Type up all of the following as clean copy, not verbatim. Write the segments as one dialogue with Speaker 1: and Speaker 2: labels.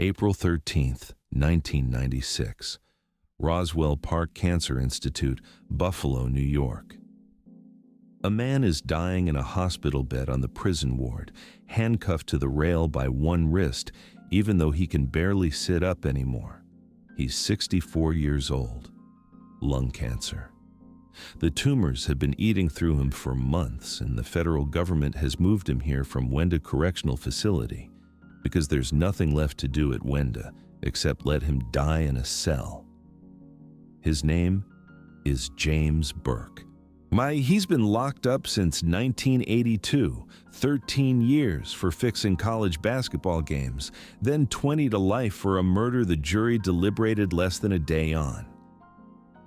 Speaker 1: April 13th, 1996. Roswell Park Cancer Institute, Buffalo, New York. A man is dying in a hospital bed on the prison ward, handcuffed to the rail by one wrist, even though he can barely sit up anymore. He's 64 years old. Lung cancer. The tumors have been eating through him for months, and the federal government has moved him here from Wenda Correctional Facility because there's nothing left to do at Wenda except let him die in a cell. His name is James Burke. He's been locked up since 1982, 13 years for fixing college basketball games, then 20 to life for a murder the jury deliberated less than a day on.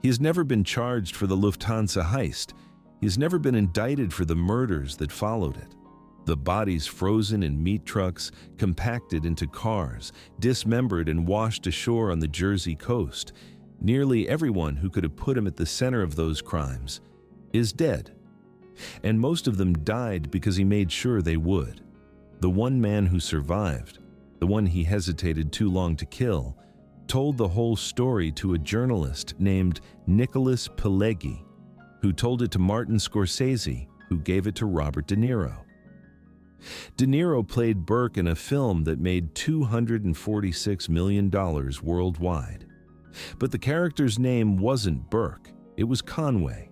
Speaker 1: He's never been charged for the Lufthansa heist. He's never been indicted for the murders that followed it. The bodies frozen in meat trucks, compacted into cars, dismembered and washed ashore on the Jersey coast. Nearly everyone who could have put him at the center of those crimes is dead. And most of them died because he made sure they would. The one man who survived, the one he hesitated too long to kill, told the whole story to a journalist named Nicholas Pileggi, who told it to Martin Scorsese, who gave it to Robert De Niro. De Niro played Burke in a film that made $246 million worldwide. But the character's name wasn't Burke, it was Conway.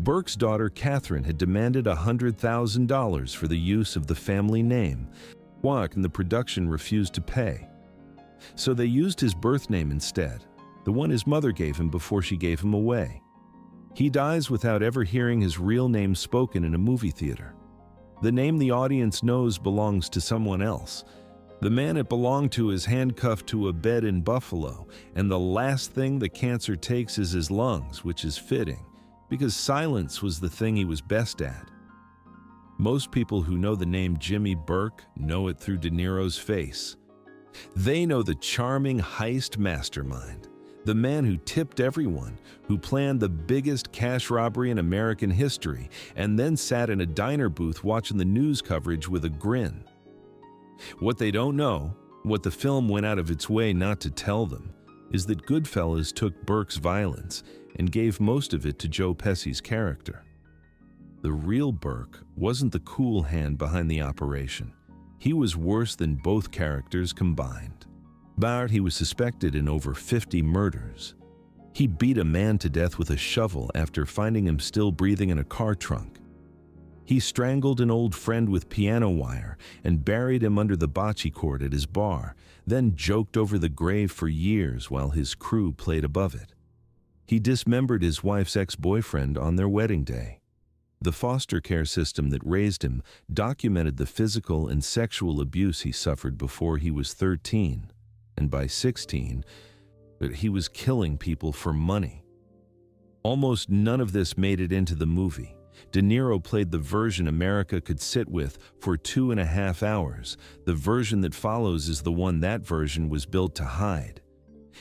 Speaker 1: Burke's daughter Catherine had demanded $100,000 for the use of the family name. Walk and the production refused to pay. So they used his birth name instead, the one his mother gave him before she gave him away. He dies without ever hearing his real name spoken in a movie theater. The name the audience knows belongs to someone else. The man it belonged to is handcuffed to a bed in Buffalo, and the last thing the cancer takes is his lungs, which is fitting, because silence was the thing he was best at. Most people who know the name Jimmy Burke know it through De Niro's face. They know the charming heist mastermind, the man who tipped everyone, who planned the biggest cash robbery in American history, and then sat in a diner booth watching the news coverage with a grin. What they don't know, what the film went out of its way not to tell them, is that Goodfellas took Burke's violence and gave most of it to Joe Pesci's character. The real Burke wasn't the cool hand behind the operation. He was worse than both characters combined. He was suspected in over 50 murders. He beat a man to death with a shovel after finding him still breathing in a car trunk. He strangled an old friend with piano wire and buried him under the bocce court at his bar, then joked over the grave for years while his crew played above it. He dismembered his wife's ex-boyfriend on their wedding day. The foster care system that raised him documented the physical and sexual abuse he suffered before he was 13, and by 16, he was killing people for money. Almost none of this made it into the movie. De Niro played the version America could sit with for 2.5 hours. The version that follows is the one that version was built to hide.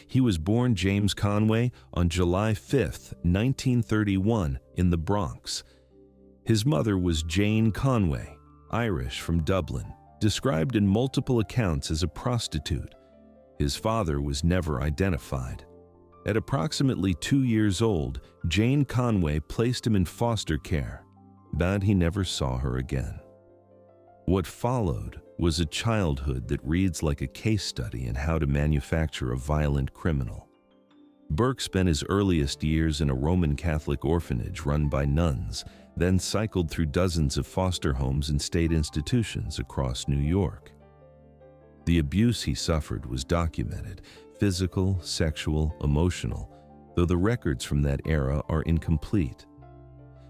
Speaker 1: He was born James Conway on July 5, 1931, in the Bronx. His mother was Jane Conway, Irish from Dublin, described in multiple accounts as a prostitute. His father was never identified. At approximately 2 years old, Jane Conway placed him in foster care, but he never saw her again. What followed was a childhood that reads like a case study in how to manufacture a violent criminal. Burke spent his earliest years in a Roman Catholic orphanage run by nuns, then cycled through dozens of foster homes and state institutions across New York. The abuse he suffered was documented, physical, sexual, emotional, though the records from that era are incomplete.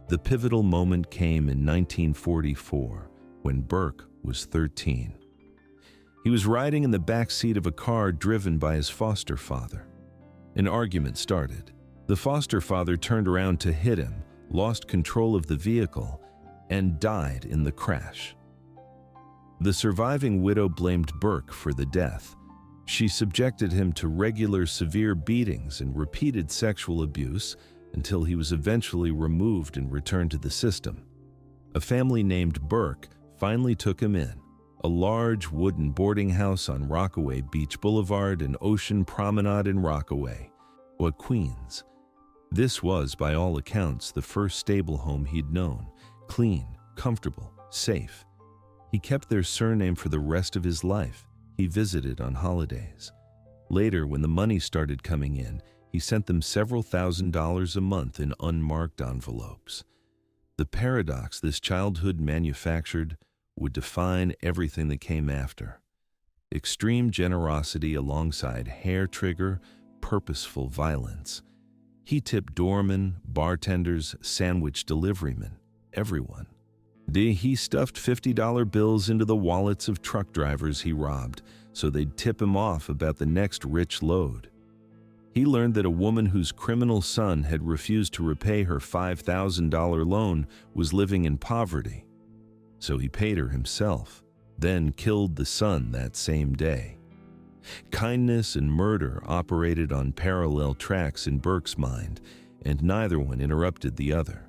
Speaker 1: The pivotal moment came in 1944, when Burke was 13. He was riding in the back seat of a car driven by his foster father. An argument started. The foster father turned around to hit him, lost control of the vehicle, and died in the crash. The surviving widow blamed Burke for the death. She subjected him to regular severe beatings and repeated sexual abuse until he was eventually removed and returned to the system. A family named Burke finally took him in, a large wooden boarding house on Rockaway Beach Boulevard and Ocean Promenade in Rockaway, or Queens. This was, by all accounts, the first stable home he'd known, clean, comfortable, safe. He kept their surname for the rest of his life. He visited on holidays. Later, when the money started coming in, he sent them several $1,000s a month in unmarked envelopes. The paradox this childhood manufactured would define everything that came after. Extreme generosity alongside hair-trigger, purposeful violence. He tipped doormen, bartenders, sandwich deliverymen, everyone. He stuffed $50 bills into the wallets of truck drivers he robbed, so they'd tip him off about the next rich load. He learned that a woman whose criminal son had refused to repay her $5,000 loan was living in poverty. So he paid her himself, then killed the son that same day. Kindness and murder operated on parallel tracks in Burke's mind, and neither one interrupted the other.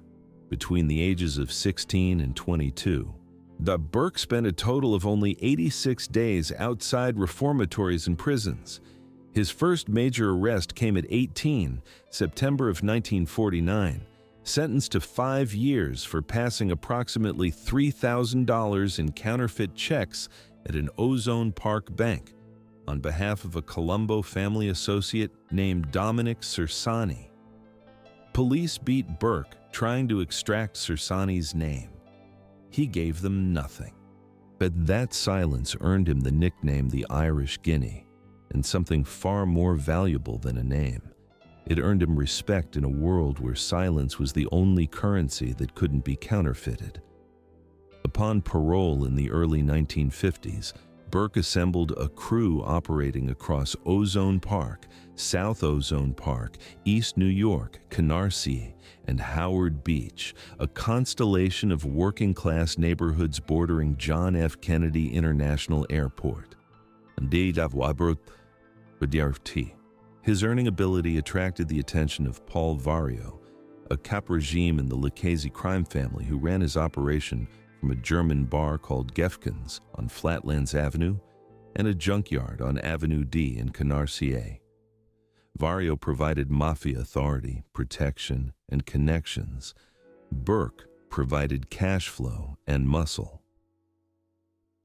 Speaker 1: Between the ages of 16 and 22, Burke spent a total of only 86 days outside reformatories and prisons. His first major arrest came at 18, September of 1949, sentenced to 5 years for passing approximately $3,000 in counterfeit checks at an Ozone Park bank on behalf of a Colombo family associate named Dominic Cersani. Police beat Burke trying to extract Cersani's name. He gave them nothing. But that silence earned him the nickname the Irish Guinea, and something far more valuable than a name. It earned him respect in a world where silence was the only currency that couldn't be counterfeited. Upon parole in the early 1950s, Burke assembled a crew operating across Ozone Park, South Ozone Park, East New York, Canarsie, and Howard Beach, a constellation of working-class neighborhoods bordering John F. Kennedy International Airport. His earning ability attracted the attention of Paul Vario, a cap regime in the Lucchese crime family who ran his operation from a German bar called Gefkins on Flatlands Avenue and a junkyard on Avenue D in Canarsie. Vario provided mafia authority, protection, and connections. Burke provided cash flow and muscle.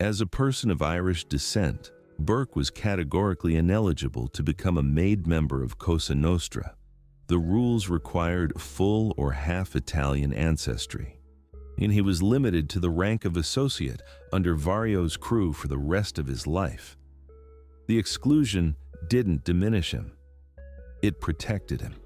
Speaker 1: As a person of Irish descent, Burke was categorically ineligible to become a made member of Cosa Nostra. The rules required full or half Italian ancestry, and he was limited to the rank of associate under Vario's crew for the rest of his life. The exclusion didn't diminish him. It protected him.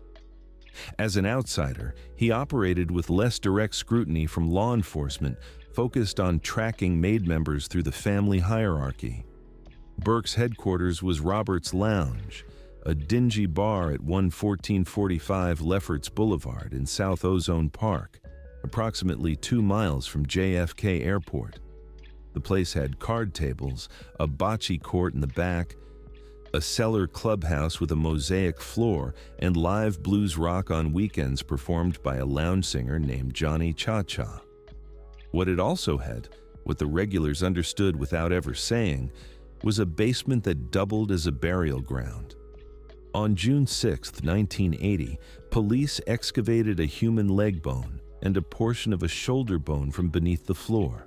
Speaker 1: As an outsider, he operated with less direct scrutiny from law enforcement, focused on tracking made members through the family hierarchy. Burke's headquarters was Robert's Lounge, a dingy bar at 11445 Lefferts Boulevard in South Ozone Park, approximately 2 miles from JFK Airport. The place had card tables, a bocce court in the back, a cellar clubhouse with a mosaic floor, and live blues rock on weekends performed by a lounge singer named Johnny Cha-Cha. What it also had, what the regulars understood without ever saying, was a basement that doubled as a burial ground. On June 6, 1980, police excavated a human leg bone and a portion of a shoulder bone from beneath the floor.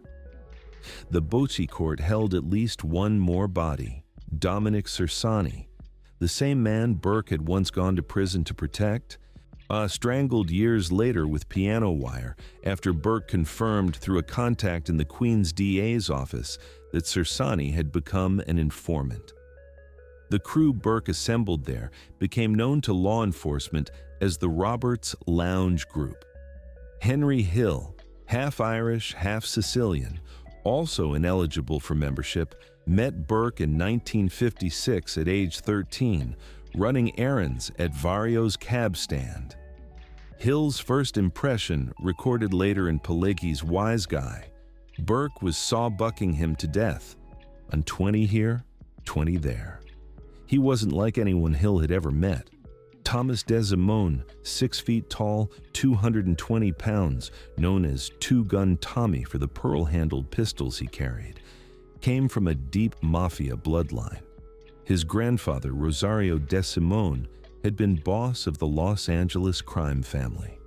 Speaker 1: The bocce court held at least one more body, Dominic Cersani, the same man Burke had once gone to prison to protect, strangled years later with piano wire after Burke confirmed through a contact in the Queens DA's office that Cersani had become an informant. The crew Burke assembled there became known to law enforcement as the Roberts Lounge Group. Henry Hill, half Irish, half Sicilian, also ineligible for membership, met Burke in 1956 at age 13, running errands at Vario's cab stand. Hill's first impression, recorded later in Pileggi's Wise Guy, Burke was sawbucking him to death. On 20 here, 20 there. He wasn't like anyone Hill had ever met. Thomas Desimone, 6 feet tall, 220 pounds, known as Two-Gun Tommy for the pearl-handled pistols he carried. came from a deep mafia bloodline. His grandfather, Rosario De Simone, had been boss of the Los Angeles crime family.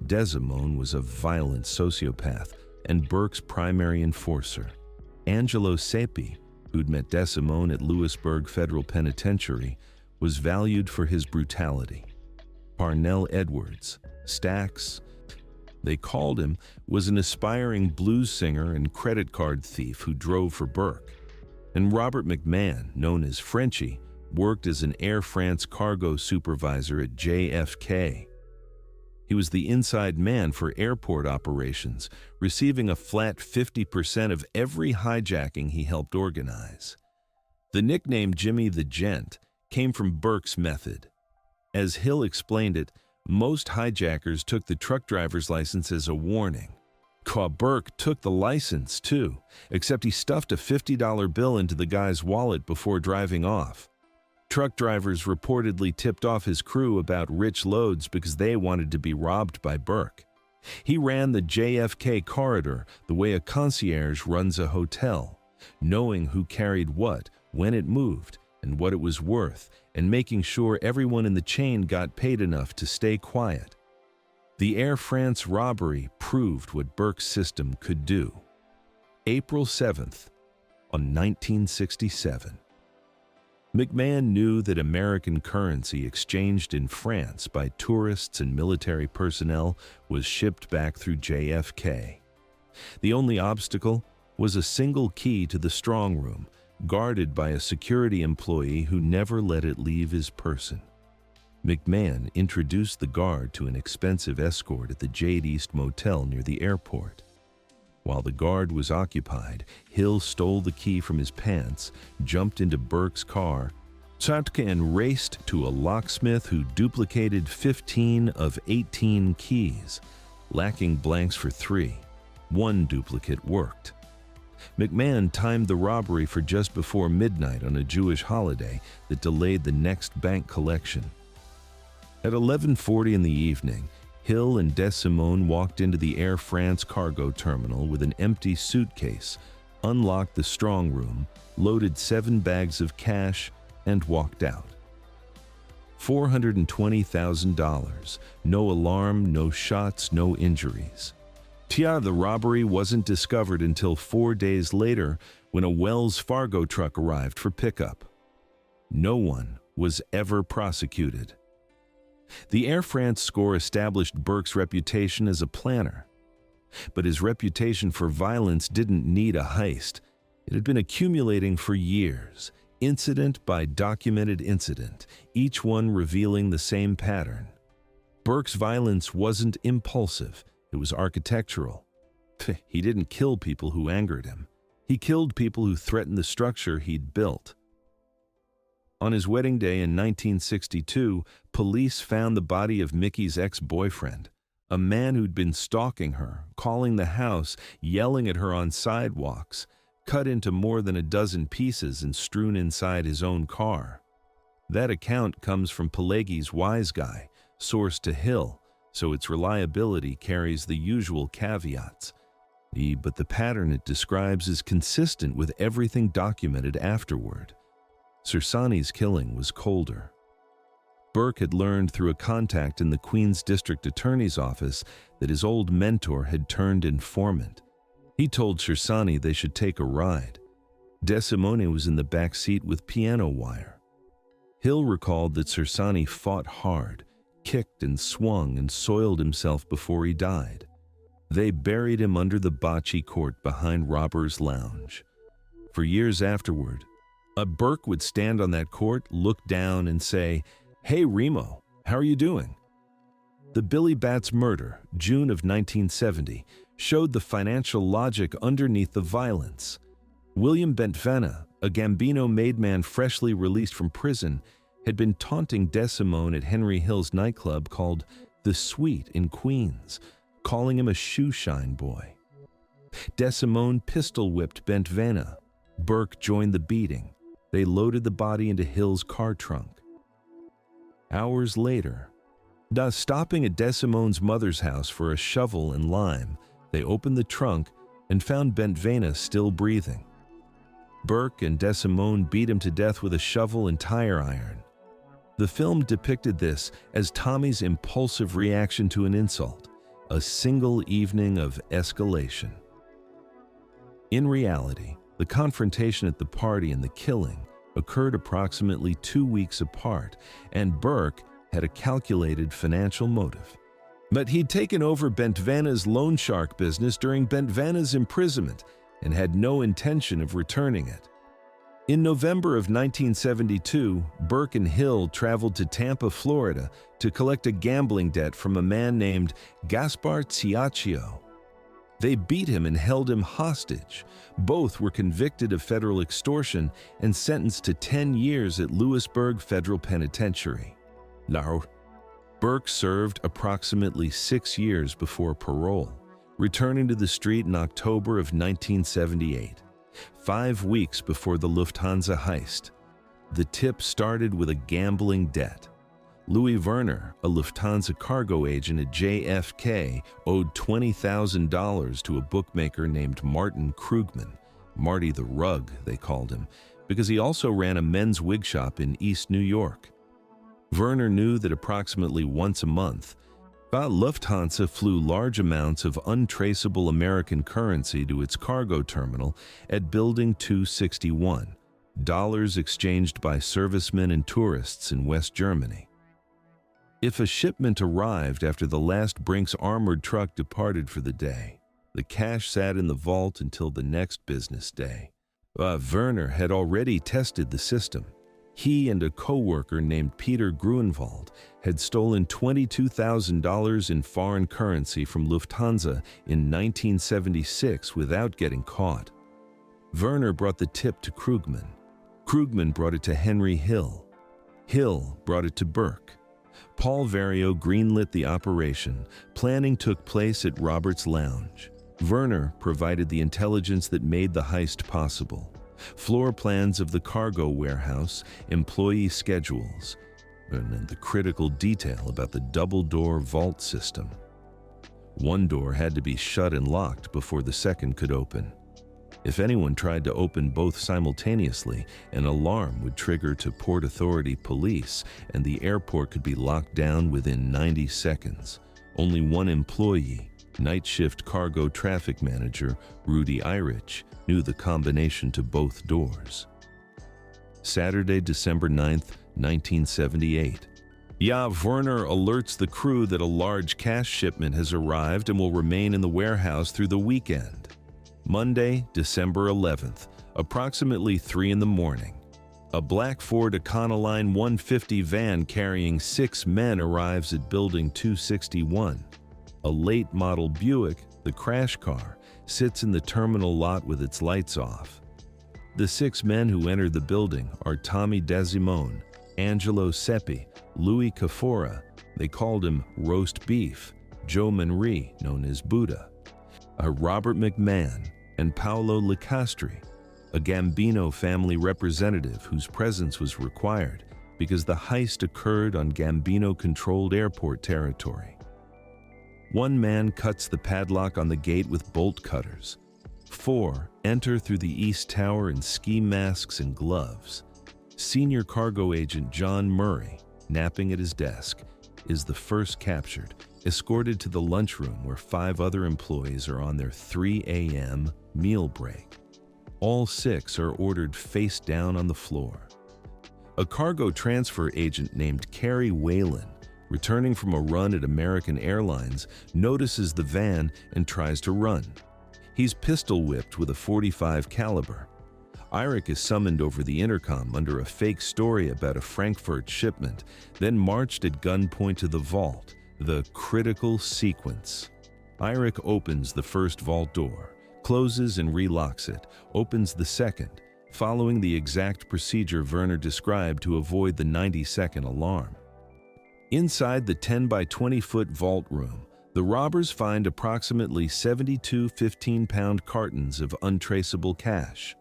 Speaker 1: De Simone was a violent sociopath and Burke's primary enforcer. Angelo Sepi, who'd met De Simone at Lewisburg Federal Penitentiary, was valued for his brutality. Parnell Edwards, Stax, they called him, was an aspiring blues singer and credit card thief who drove for Burke. And Robert McMahon, known as Frenchie, worked as an Air France cargo supervisor at JFK. He was the inside man for airport operations, receiving a flat 50% of every hijacking he helped organize. The nickname Jimmy the Gent came from Burke's method. As Hill explained it, most hijackers took the truck driver's license as a warning. Burke took the license too, except he stuffed a $50 bill into the guy's wallet before driving off. Truck drivers reportedly tipped off his crew about rich loads because they wanted to be robbed by Burke. He ran the JFK corridor the way a concierge runs a hotel, knowing who carried what, when it moved, and what it was worth, and making sure everyone in the chain got paid enough to stay quiet. The Air France robbery proved what Burke's system could do. April 7th, on 1967. McMahon knew that American currency exchanged in France by tourists and military personnel was shipped back through JFK. The only obstacle was a single key to the strong room, guarded by a security employee who never let it leave his person. McMahon introduced the guard to an expensive escort at the Jade East Motel near the airport. While the guard was occupied, Hill stole the key from his pants, jumped into Burke's car, and raced to a locksmith who duplicated 15 of 18 keys, lacking blanks for 3. One duplicate worked. McMahon timed the robbery for just before midnight on a Jewish holiday that delayed the next bank collection. At 11:40 in the evening, Hill and De Simone walked into the Air France cargo terminal with an empty suitcase, unlocked the strong room, loaded 7 bags of cash, and walked out. $420,000, no alarm, no shots, no injuries. The robbery wasn't discovered until 4 days later when a Wells Fargo truck arrived for pickup. No one was ever prosecuted. The Air France score established Burke's reputation as a planner. But his reputation for violence didn't need a heist. It had been accumulating for years, incident by documented incident, each one revealing the same pattern. Burke's violence wasn't impulsive. It was architectural. He didn't kill people who angered him. He killed people who threatened the structure he'd built. On his wedding day in 1962, police found the body of Mickey's ex-boyfriend, a man who'd been stalking her, calling the house, yelling at her on sidewalks, cut into more than a dozen pieces and strewn inside his own car. That account comes from Pileggi's Wise Guy, sourced to Hill, so its reliability carries the usual caveats. But the pattern it describes is consistent with everything documented afterward. Sersani's killing was colder. Burke had learned through a contact in the Queens District Attorney's office that his old mentor had turned informant. He told Sersani they should take a ride. De Simone was in the back seat with piano wire. Hill recalled that Sersani fought hard, kicked and swung and soiled himself before he died. They buried him under the bocce court behind Robbers Lounge. For years afterward, Burke would stand on that court, look down and say, "Hey Remo, how are you doing?" The Billy Bats murder, June of 1970, showed the financial logic underneath the violence. William Bentvena, a Gambino-made man freshly released from prison, had been taunting De Simone at Henry Hill's nightclub called The Sweet in Queens, calling him a shoeshine boy. De Simone pistol-whipped Bentvena. Burke joined the beating. They loaded the body into Hill's car trunk. Hours later, stopping at De Simone's mother's house for a shovel and lime, they opened the trunk and found Bentvena still breathing. Burke and DeSimone beat him to death with a shovel and tire iron. The film depicted this as Tommy's impulsive reaction to an insult, a single evening of escalation. In reality, the confrontation at the party and the killing occurred approximately 2 weeks apart, and Burke had a calculated financial motive. But he'd taken over Bentvana's loan shark business during Bentvana's imprisonment and had no intention of returning it. In November of 1972, Burke and Hill traveled to Tampa, Florida, to collect a gambling debt from a man named Gaspar Ciaccio. They beat him and held him hostage. Both were convicted of federal extortion and sentenced to 10 years at Lewisburg Federal Penitentiary. Now, Burke served approximately 6 years before parole, returning to the street in October of 1978, 5 weeks before the Lufthansa heist. The tip started with a gambling debt. Louis Werner, a Lufthansa cargo agent at JFK, owed $20,000 to a bookmaker named Martin Krugman, Marty the Rug, they called him, because he also ran a men's wig shop in East New York. Werner knew that approximately once a month, Lufthansa flew large amounts of untraceable American currency to its cargo terminal at Building 261, dollars exchanged by servicemen and tourists in West Germany. If a shipment arrived after the last Brinks armored truck departed for the day, the cash sat in the vault until the next business day. Werner had already tested the system. He and a co-worker named Peter Gruenwald had stolen $22,000 in foreign currency from Lufthansa in 1976 without getting caught. Werner brought the tip to Krugman. Krugman brought it to Henry Hill. Hill brought it to Burke. Paul Vario greenlit the operation. Planning took place at Robert's Lounge. Werner provided the intelligence that made the heist possible. Floor plans of the cargo warehouse, employee schedules, and the critical detail about the double-door vault system. One door had to be shut and locked before the second could open. If anyone tried to open both simultaneously, an alarm would trigger to Port Authority police, and the airport could be locked down within 90 seconds. Only one employee, night shift cargo traffic manager Rudy Irich, knew the combination to both doors. Saturday, December 9th, 1978. Werner alerts the crew that a large cash shipment has arrived and will remain in the warehouse through the weekend. Monday, December 11th, approximately 3 in the morning. A black Ford Econoline 150 van carrying 6 men arrives at Building 261. A late model Buick, the crash car, sits in the terminal lot with its lights off. The 6 men who enter the building are Tommy DeSimone, Angelo Seppi, Louis Cafora, they called him Roast Beef, Joe Manri, known as Buddha, Robert McMahon, and Paolo Licastri, a Gambino family representative whose presence was required because the heist occurred on Gambino-controlled airport territory. One man cuts the padlock on the gate with bolt cutters. 4 enter through the East Tower in ski masks and gloves. Senior cargo agent John Murray, napping at his desk, is the first captured, escorted to the lunchroom where 5 other employees are on their 3 a.m. meal break. All 6 are ordered face down on the floor. A cargo transfer agent named Kerry Whalen, returning from a run at American Airlines, notices the van and tries to run. He's pistol whipped with a .45 caliber. Irich is summoned over the intercom under a fake story about a Frankfurt shipment, then marched at gunpoint to the vault, the critical sequence. Irich opens the first vault door, closes and relocks it, opens the second, following the exact procedure Werner described to avoid the 90-second alarm. Inside the 10 by 20-foot vault room, the robbers find approximately 72 15-pound cartons of untraceable cash.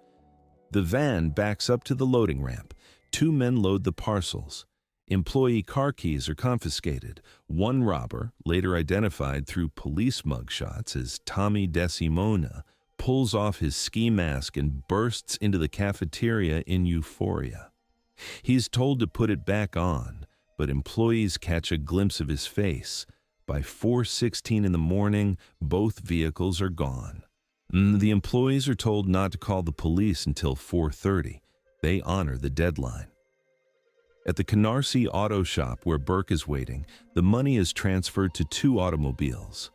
Speaker 1: The van backs up to the loading ramp. 2 men load the parcels. Employee car keys are confiscated. One robber, later identified through police mugshots as Tommy DeSimone, pulls off his ski mask and bursts into the cafeteria in euphoria. He's told to put it back on, but employees catch a glimpse of his face. By 4:16 in the morning, both vehicles are gone. The employees are told not to call the police until 4:30. They honor the deadline. At the Canarsie auto shop where Burke is waiting, the money is transferred to 2 automobiles.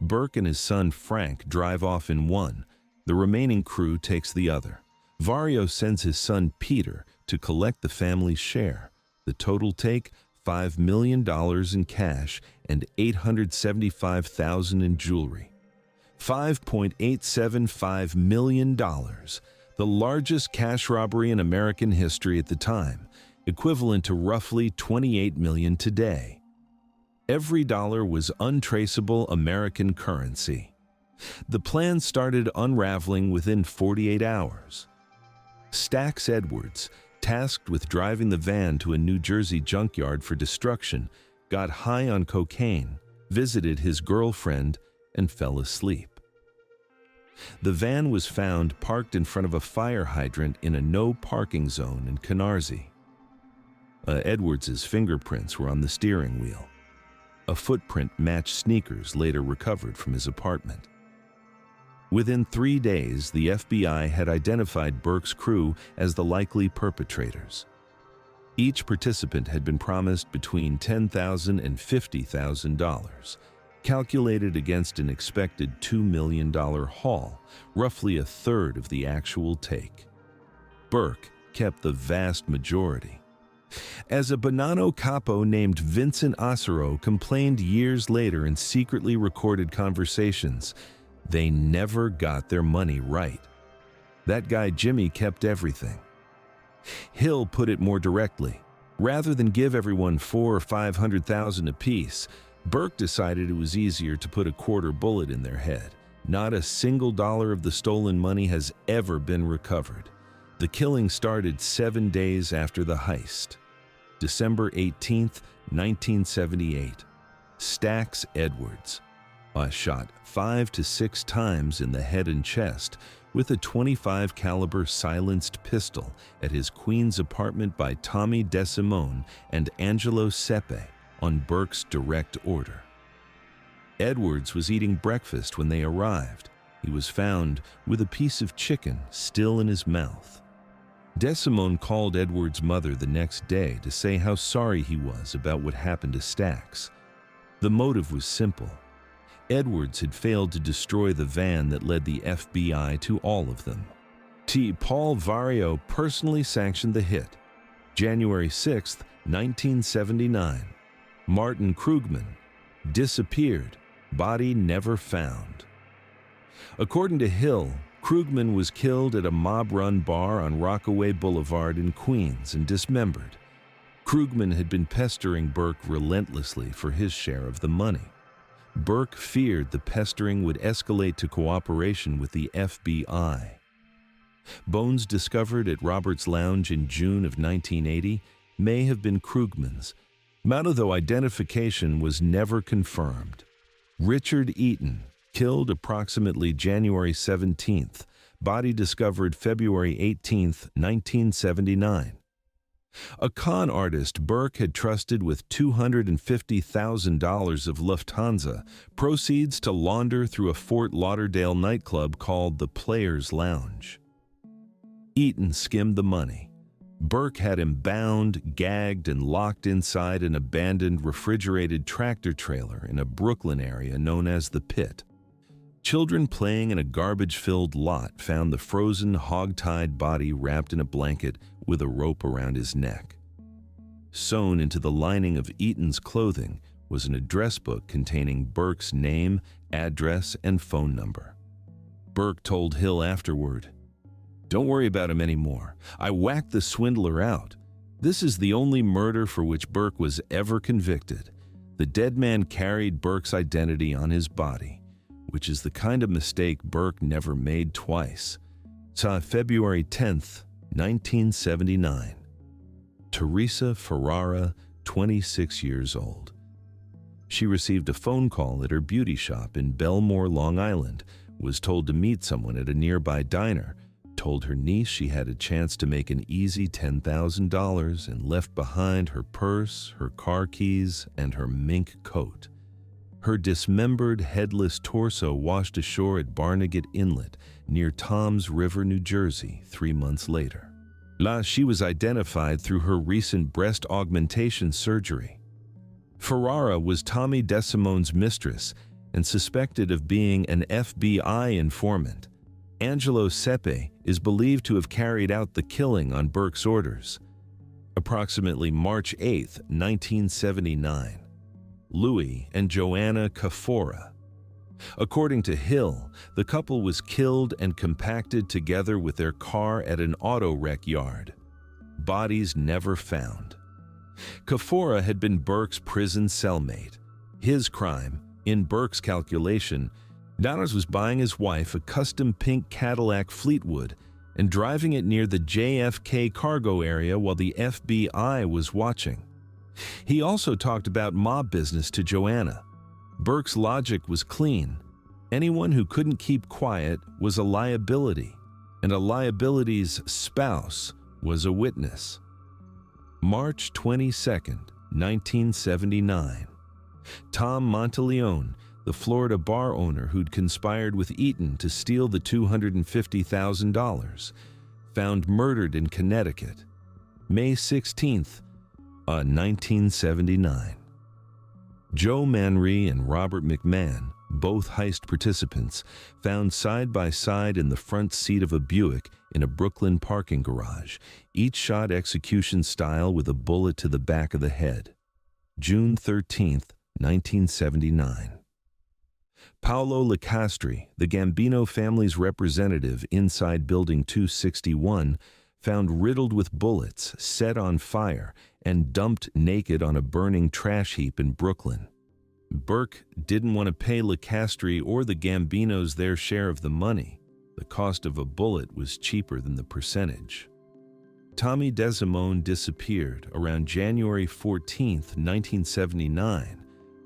Speaker 1: Burke and his son Frank drive off in one. The remaining crew takes the other. Vario sends his son Peter to collect the family's share. The total take, $5 million in cash and $875,000 in jewelry. $5.875 million, the largest cash robbery in American history at the time, equivalent to roughly $28 million today. Every dollar was untraceable American currency. The plan started unraveling within 48 hours. Stax Edwards, tasked with driving the van to a New Jersey junkyard for destruction, got high on cocaine, visited his girlfriend, and fell asleep. The van was found parked in front of a fire hydrant in a no-parking zone in Canarsie. Edwards's fingerprints were on the steering wheel. A footprint matched sneakers later recovered from his apartment. Within 3 days, the FBI had identified Burke's crew as the likely perpetrators. Each participant had been promised between $10,000 and $50,000, calculated against an expected $2 million haul, roughly a third of the actual take. Burke kept the vast majority. As a Bonanno capo named Vincent Osero complained years later in secretly recorded conversations, they never got their money right. That guy Jimmy kept everything. Hill put it more directly. Rather than give everyone $400,000 or $500,000 apiece, Burke decided it was easier to put a quarter bullet in their head. Not a single dollar of the stolen money has ever been recovered. The killing started 7 days after the heist. December 18, 1978. Stax Edwards was shot 5 to 6 times in the head and chest with a .25 caliber silenced pistol at his Queens apartment by Tommy DeSimone and Angelo Sepe on Burke's direct order. Edwards was eating breakfast when they arrived. He was found with a piece of chicken still in his mouth. DeSimone called Edwards' mother the next day to say how sorry he was about what happened to Stax. The motive was simple. Edwards had failed to destroy the van that led the FBI to all of them. Paul Vario personally sanctioned the hit. January 6, 1979. Martin Krugman disappeared, body never found. According to Hill, Krugman was killed at a mob-run bar on Rockaway Boulevard in Queens and dismembered. Krugman had been pestering Burke relentlessly for his share of the money. Burke feared the pestering would escalate to cooperation with the FBI. Bones discovered at Robert's Lounge in June of 1980 may have been Krugman's, though identification was never confirmed. Richard Eaton, killed approximately January 17th, body discovered February 18th, 1979. A con artist Burke had trusted with $250,000 of Lufthansa proceeds to launder through a Fort Lauderdale nightclub called the Players Lounge. Eaton skimmed the money. Burke had him bound, gagged, and locked inside an abandoned refrigerated tractor trailer in a Brooklyn area known as the Pit. Children playing in a garbage-filled lot found the frozen, hog-tied body wrapped in a blanket with a rope around his neck. Sewn into the lining of Eaton's clothing was an address book containing Burke's name, address, and phone number. Burke told Hill afterward, "Don't worry about him anymore. I whacked the swindler out. This is the only murder for which Burke was ever convicted. The dead man carried Burke's identity on his body, which is the kind of mistake Burke never made twice." February 10th, 1979. Teresa Ferrara, 26 years old. She received a phone call at her beauty shop in Belmore, Long Island, was told to meet someone at a nearby diner, told her niece she had a chance to make an easy $10,000, and left behind her purse, her car keys, and her mink coat. Her dismembered, headless torso washed ashore at Barnegat Inlet near Toms River, New Jersey, 3 months later. She was identified through her recent breast augmentation surgery. Ferrara was Tommy DeSimone's mistress and suspected of being an FBI informant. Angelo Sepe is believed to have carried out the killing on Burke's orders. Approximately March 8, 1979. Louis and Joanna Cafora. According to Hill, the couple was killed and compacted together with their car at an auto wreck yard. Bodies never found. Cafora had been Burke's prison cellmate. His crime, in Burke's calculation, Donners was buying his wife a custom pink Cadillac Fleetwood and driving it near the JFK cargo area while the FBI was watching. He also talked about mob business to Joanna. Burke's logic was clean. Anyone who couldn't keep quiet was a liability, and a liability's spouse was a witness. March 22, 1979. Tom Monteleone, the Florida bar owner who'd conspired with Eaton to steal the $250,000, found murdered in Connecticut. May 16, 1979. Joe Manry and Robert McMahon, both heist participants, found side by side in the front seat of a Buick in a Brooklyn parking garage, each shot execution style with a bullet to the back of the head. June 13, 1979. Paolo Licastri, the Gambino family's representative inside Building 261, found riddled with bullets, set on fire, and dumped naked on a burning trash heap in Brooklyn. Burke didn't want to pay Licastri or the Gambinos their share of the money. The cost of a bullet was cheaper than the percentage. Tommy DeSimone disappeared around January 14, 1979,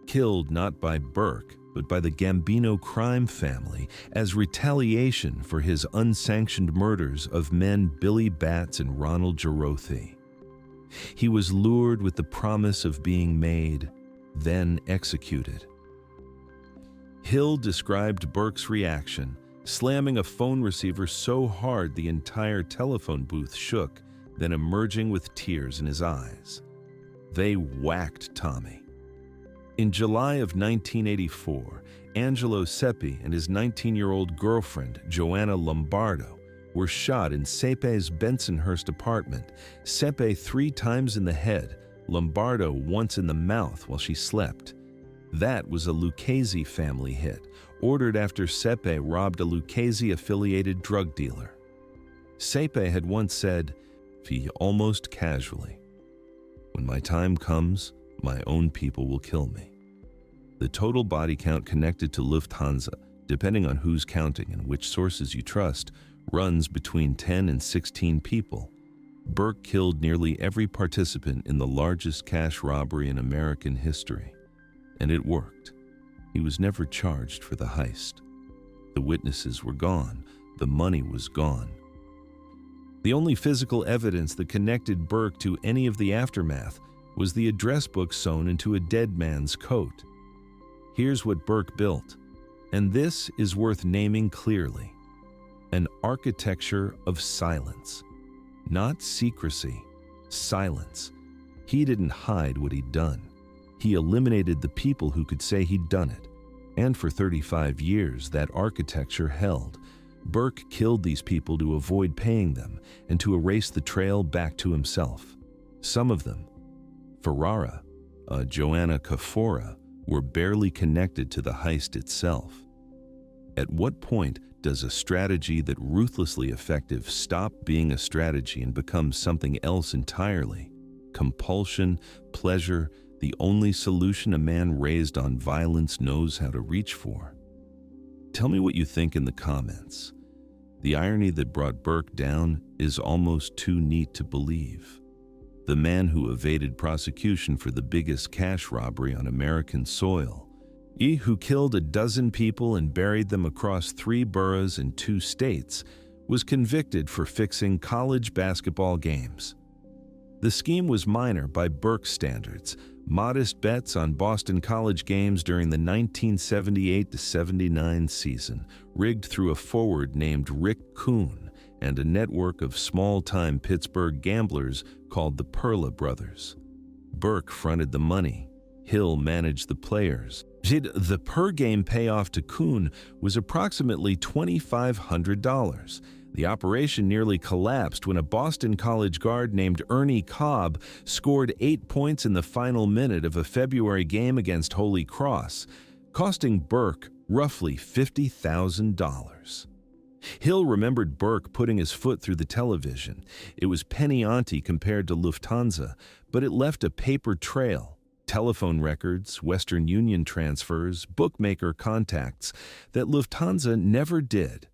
Speaker 1: killed not by Burke, but by the Gambino crime family as retaliation for his unsanctioned murders of men Billy Batts and Ronald Jarothy. He was lured with the promise of being made, then executed. Hill described Burke's reaction, slamming a phone receiver so hard the entire telephone booth shook, then emerging with tears in his eyes. They whacked Tommy. In July of 1984, Angelo Sepe and his 19-year-old girlfriend, Joanna Lombardo, were shot in Sepe's Bensonhurst apartment, Sepe 3 times in the head, Lombardo once in the mouth while she slept. That was a Lucchese family hit, ordered after Sepe robbed a Lucchese-affiliated drug dealer. Sepe had once said, almost casually, "When my time comes, my own people will kill me." The total body count connected to Lufthansa, depending on who's counting and which sources you trust, runs between 10 and 16 people. Burke killed nearly every participant in the largest cash robbery in American history. And it worked. He was never charged for the heist. The witnesses were gone. The money was gone. The only physical evidence that connected Burke to any of the aftermath was the address book sewn into a dead man's coat. Here's what Burke built, and this is worth naming clearly: an architecture of silence. Not secrecy, silence. He didn't hide what he'd done. He eliminated the people who could say he'd done it. And for 35 years, that architecture held. Burke killed these people to avoid paying them and to erase the trail back to himself. Some of them, Ferrara, Joanna Cafora, were barely connected to the heist itself. At what point does a strategy that ruthlessly effective stop being a strategy and become something else entirely? Compulsion, pleasure, the only solution a man raised on violence knows how to reach for. Tell me what you think in the comments. The irony that brought Burke down is almost too neat to believe. The man who evaded prosecution for the biggest cash robbery on American soil He who killed a dozen people and buried them across 3 boroughs in 2 states was convicted for fixing college basketball games. The scheme was minor by Burke's standards, modest bets on Boston College games during the 1978-79 season, rigged through a forward named Rick Kuhn and a network of small-time Pittsburgh gamblers called the Perla Brothers. Burke fronted the money. Hill managed the players. The per-game payoff to Kuhn was approximately $2,500. The operation nearly collapsed when a Boston College guard named Ernie Cobb scored 8 points in the final minute of a February game against Holy Cross, costing Burke roughly $50,000. Hill remembered Burke putting his foot through the television. It was penny ante compared to Lufthansa, but it left a paper trail. Telephone records, Western Union transfers, bookmaker contacts that Lufthansa never did.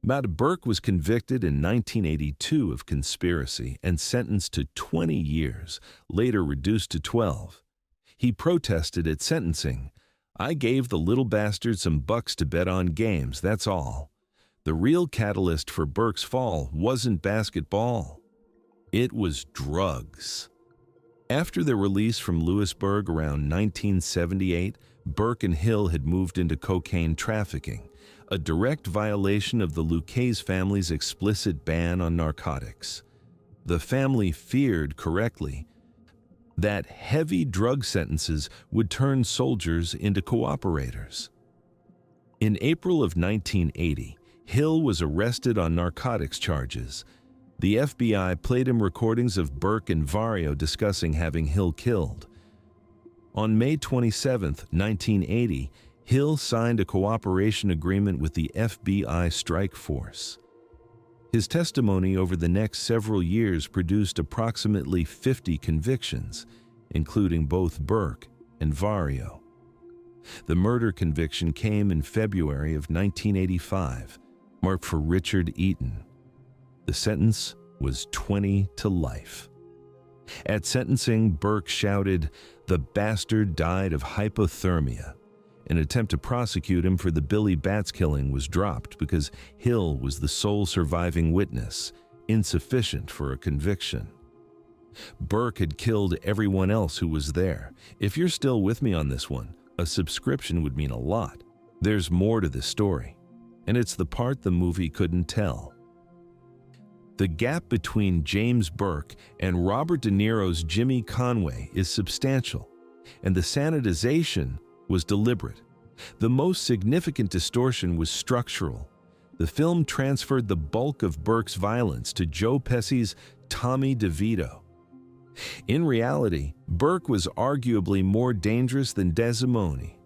Speaker 1: Burke was convicted in 1982 of conspiracy and sentenced to 20 years, later reduced to 12. He protested at sentencing. "I gave the little bastard some bucks to bet on games, that's all." The real catalyst for Burke's fall wasn't basketball. It was drugs. After their release from Lewisburg around 1978, Burke and Hill had moved into cocaine trafficking, a direct violation of the Lucchese family's explicit ban on narcotics. The family feared, correctly, that heavy drug sentences would turn soldiers into cooperators. In April of 1980, Hill was arrested on narcotics charges. The FBI played him recordings of Burke and Vario discussing having Hill killed. On May 27, 1980, Hill signed a cooperation agreement with the FBI strike force. His testimony over the next several years produced approximately 50 convictions, including both Burke and Vario. The murder conviction came in February of 1985, marked for Richard Eaton. The sentence was 20 to life. At sentencing, Burke shouted, "The bastard died of hypothermia." An attempt to prosecute him for the Billy Batts killing was dropped because Hill was the sole surviving witness, insufficient for a conviction. Burke had killed everyone else who was there. If you're still with me on this one, a subscription would mean a lot. There's more to this story, and it's the part the movie couldn't tell. The gap between James Burke and Robert De Niro's Jimmy Conway is substantial, and the sanitization was deliberate. The most significant distortion was structural. The film transferred the bulk of Burke's violence to Joe Pesci's Tommy DeVito. In reality, Burke was arguably more dangerous than Desimone.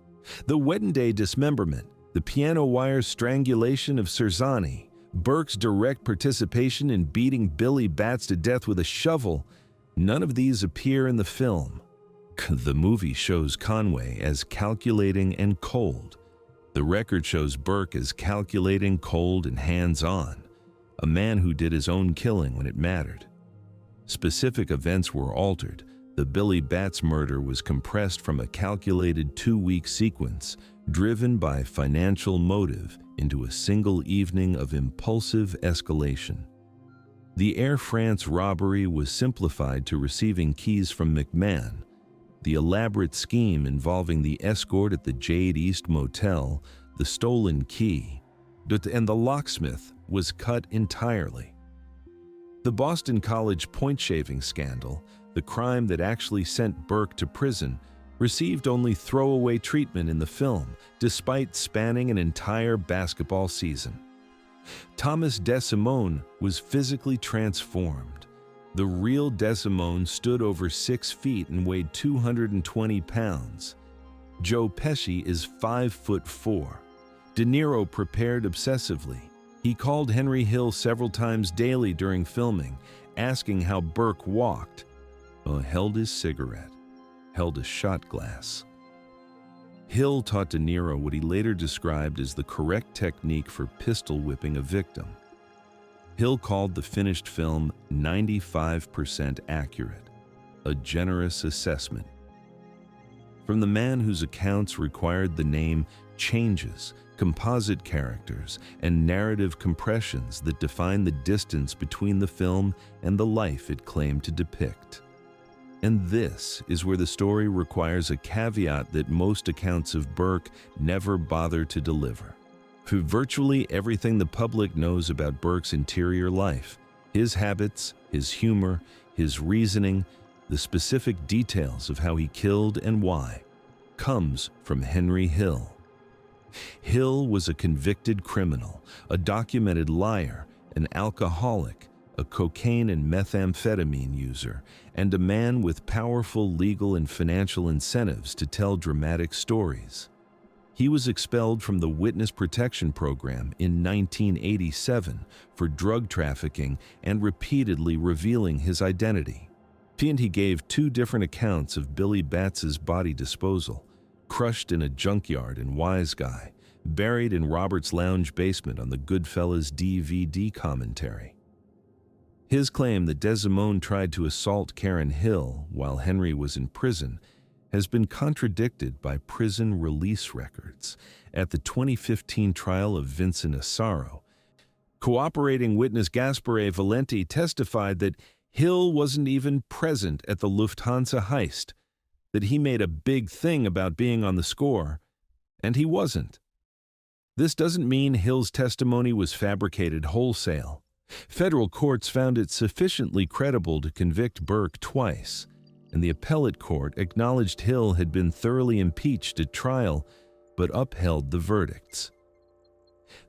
Speaker 1: The wedding day dismemberment, the piano wire strangulation of Serzani, Burke's direct participation in beating Billy Batts to death with a shovel, none of these appear in the film. The movie shows Conway as calculating and cold. The record shows Burke as calculating, cold, and hands-on, a man who did his own killing when it mattered. Specific events were altered. The Billy Batts murder was compressed from a calculated 2-week sequence, driven by financial motive, into a single evening of impulsive escalation. The Air France robbery was simplified to receiving keys from McMahon. The elaborate scheme involving the escort at the Jade East Motel, the stolen key, and the locksmith was cut entirely. The Boston College point-shaving scandal, the crime that actually sent Burke to prison, received only throwaway treatment in the film, despite spanning an entire basketball season. Thomas Desimone was physically transformed. The real Desimone stood over 6 feet and weighed 220 pounds. Joe Pesci is 5'4". De Niro prepared obsessively. He called Henry Hill several times daily during filming, asking how Burke walked. Held his cigarette, held a shot glass. Hill taught De Niro what he later described as the correct technique for pistol whipping a victim. Hill called the finished film 95% accurate, a generous assessment. From the man whose accounts required the name changes, composite characters, and narrative compressions that define the distance between the film and the life it claimed to depict. And this is where the story requires a caveat that most accounts of Burke never bother to deliver. For virtually everything the public knows about Burke's interior life, his habits, his humor, his reasoning, the specific details of how he killed and why, comes from Henry Hill. Hill was a convicted criminal, a documented liar, an alcoholic, a cocaine and methamphetamine user, and a man with powerful legal and financial incentives to tell dramatic stories. He was expelled from the Witness Protection Program in 1987 for drug trafficking and repeatedly revealing his identity. And he gave 2 different accounts of Billy Batts's body disposal, crushed in a junkyard in Wise Guy, buried in Robert's lounge basement on the Goodfellas DVD commentary. His claim that Desmond tried to assault Karen Hill while Henry was in prison has been contradicted by prison release records. At the 2015 trial of Vincent Asaro, cooperating witness Gaspare Valenti testified that Hill wasn't even present at the Lufthansa heist, that he made a big thing about being on the score, and he wasn't. This doesn't mean Hill's testimony was fabricated wholesale. Federal courts found it sufficiently credible to convict Burke twice, and the appellate court acknowledged Hill had been thoroughly impeached at trial, but upheld the verdicts.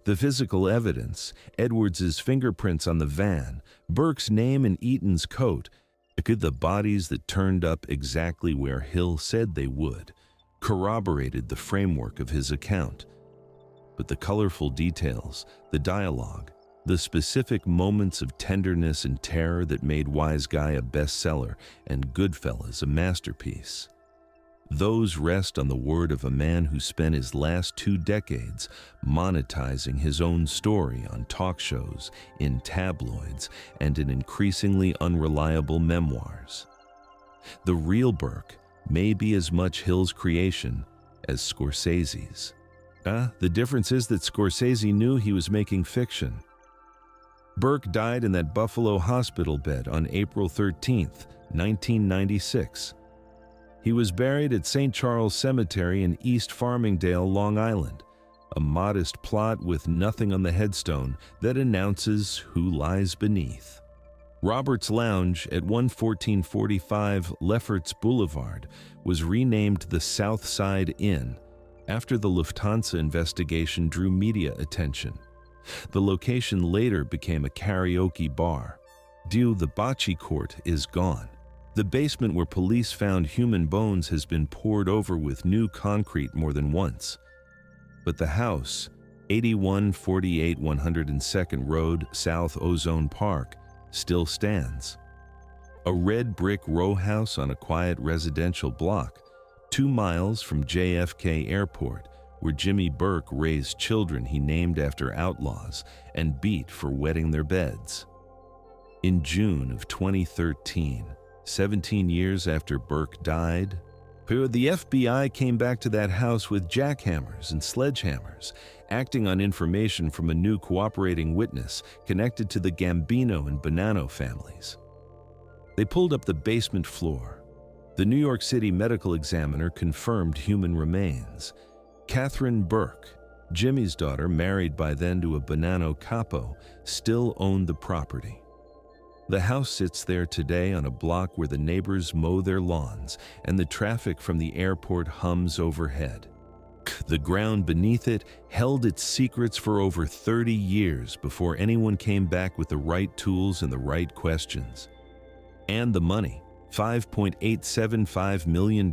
Speaker 1: The physical evidence, Edwards's fingerprints on the van, Burke's name in Eaton's coat, the bodies that turned up exactly where Hill said they would, corroborated the framework of his account. But the colorful details, the dialogue, the specific moments of tenderness and terror that made Wise Guy a bestseller and Goodfellas a masterpiece, those rest on the word of a man who spent his last 2 decades monetizing his own story on talk shows, in tabloids, and in increasingly unreliable memoirs. The real Burke may be as much Hill's creation as Scorsese's. The difference is that Scorsese knew he was making fiction. Burke died in that Buffalo hospital bed on April 13, 1996. He was buried at St. Charles Cemetery in East Farmingdale, Long Island, a modest plot with nothing on the headstone that announces who lies beneath. Robert's Lounge at 11445 Lefferts Boulevard was renamed the South Side Inn after the Lufthansa investigation drew media attention. The location later became a karaoke bar. The bocce court is gone. The basement where police found human bones has been poured over with new concrete more than once. But the house, 8148 102nd Road, South Ozone Park, still stands. A red brick row house on a quiet residential block, 2 miles from JFK Airport, where Jimmy Burke raised children he named after outlaws and beat for wetting their beds. In June of 2013, 17 years after Burke died, the FBI came back to that house with jackhammers and sledgehammers, acting on information from a new cooperating witness connected to the Gambino and Bonanno families. They pulled up the basement floor. The New York City medical examiner confirmed human remains. Catherine Burke, Jimmy's daughter, married by then to a Bonanno capo, still owned the property. The house sits there today on a block where the neighbors mow their lawns and the traffic from the airport hums overhead. The ground beneath it held its secrets for over 30 years before anyone came back with the right tools and the right questions. And the money, $5.875 million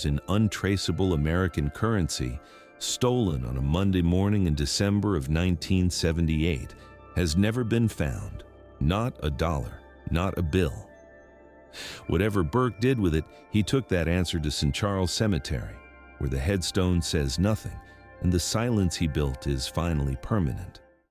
Speaker 1: in untraceable American currency, stolen on a Monday morning in December of 1978, has never been found. Not a dollar, not a bill. Whatever Burke did with it, he took that answer to St. Charles Cemetery, where the headstone says nothing and the silence he built is finally permanent.